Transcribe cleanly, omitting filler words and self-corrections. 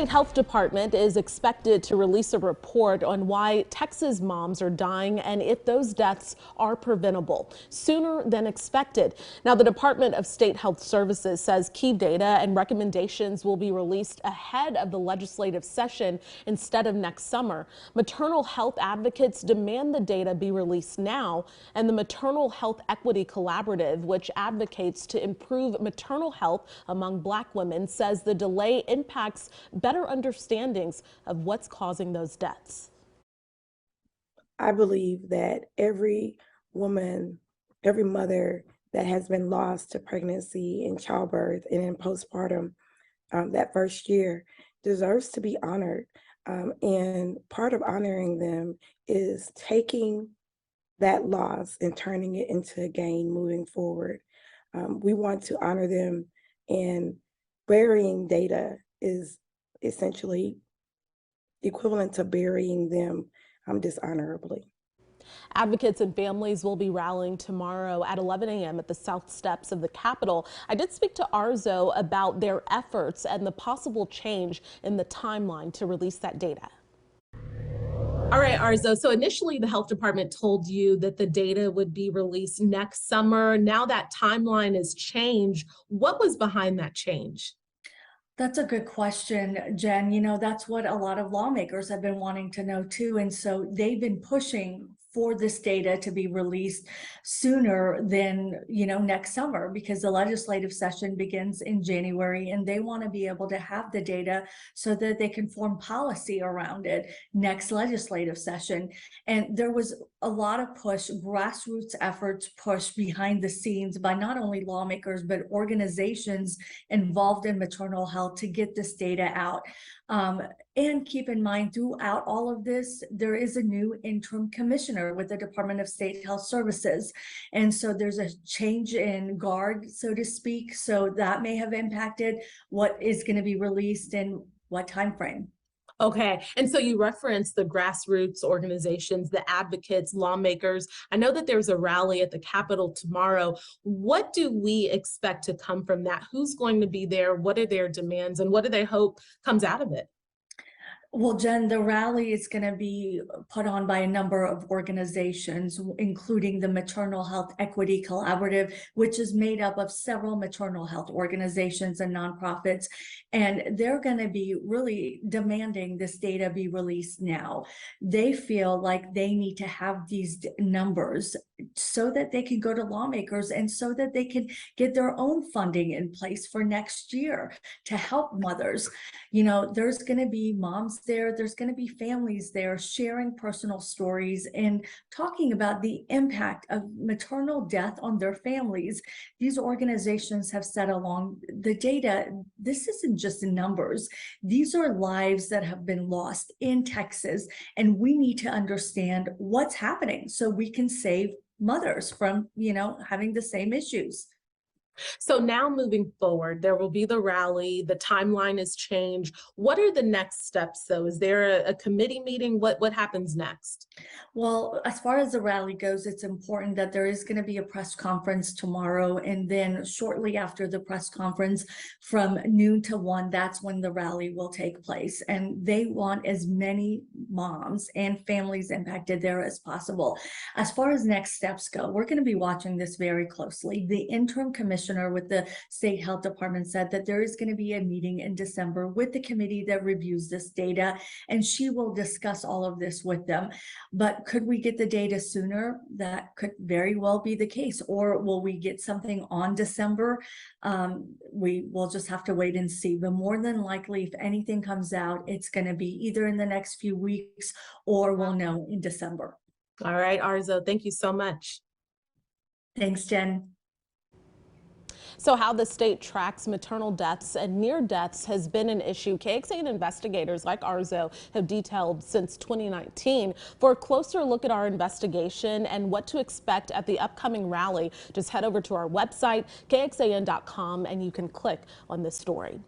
state health department is expected to release a report on why Texas moms are dying and if those deaths are preventable sooner than expected. Now, the Department of State Health Services says key data and recommendations will be released ahead of the legislative session instead of next summer. Maternal health advocates demand the data be released now, and the Maternal Health Equity Collaborative, which advocates to improve maternal health among Black women, says the delay impacts better understandings of what's causing those deaths. I believe that every woman, every mother that has been lost to pregnancy and childbirth and in postpartum, that first year deserves to be honored. And part of honoring them is taking that loss and turning it into a gain moving forward. We want to honor them, and burying data is essentially equivalent to burying them dishonorably. Advocates and families will be rallying tomorrow at 11 a.m. at the south steps of the Capitol. I did speak to Arzo about their efforts and the possible change in the timeline to release that data. All right, Arzo. So initially, the health department told you that the data would be released next summer. Now that timeline has changed. What was behind that change? That's a good question, Jen. You know, that's what a lot of lawmakers have been wanting to know too. And so they've been pushing for this data to be released sooner than, next summer, because the legislative session begins in January and they want to be able to have the data so that they can form policy around it next legislative session. And there was a lot of push, grassroots efforts pushed behind the scenes by not only lawmakers, but organizations involved in maternal health to get this data out. And keep in mind, throughout all of this, there is a new interim commissioner with the Department of State Health Services. And so there's a change in guard, so to speak. So that may have impacted what is going to be released in what time frame. Okay. And so you referenced the grassroots organizations, the advocates, lawmakers. I know that there's a rally at the Capitol tomorrow. What do we expect to come from that? Who's going to be there? What are their demands? And what do they hope comes out of it? Well, Jen, the rally is going to be put on by a number of organizations, including the Maternal Health Equity Collaborative, which is made up of several maternal health organizations and nonprofits. And they're going to be really demanding this data be released now. They feel like they need to have these numbers so that they can go to lawmakers and so that they can get their own funding in place for next year to help mothers. There's going to be moms there's going to be families there sharing personal stories and talking about the impact of maternal death on their families. These organizations have said along the data, this isn't just numbers. These are lives that have been lost in Texas, and we need to understand what's happening so we can save mothers from, having the same issues. So now moving forward, there will be the rally, the timeline has changed. What are the next steps though? Is there a committee meeting? What happens next? Well, as far as the rally goes, it's important that there is going to be a press conference tomorrow. And then shortly after the press conference from noon to 1, that's when the rally will take place. And they want as many moms and families impacted there as possible. As far as next steps go, we're going to be watching this very closely. The interim commissioner with the State Health Department said that there is going to be a meeting in December with the committee that reviews this data, and she will discuss all of this with them. But could we get the data sooner? That could very well be the case. Or will we get something on December? We will just have to wait and see. But more than likely, if anything comes out, it's going to be either in the next few weeks or we'll know in December. All right, Arzo, thank you so much. Thanks, Jen. So how the state tracks maternal deaths and near deaths has been an issue KXAN investigators like Arzo have detailed since 2019. For a closer look at our investigation and what to expect at the upcoming rally, just head over to our website, kxan.com, and you can click on this story.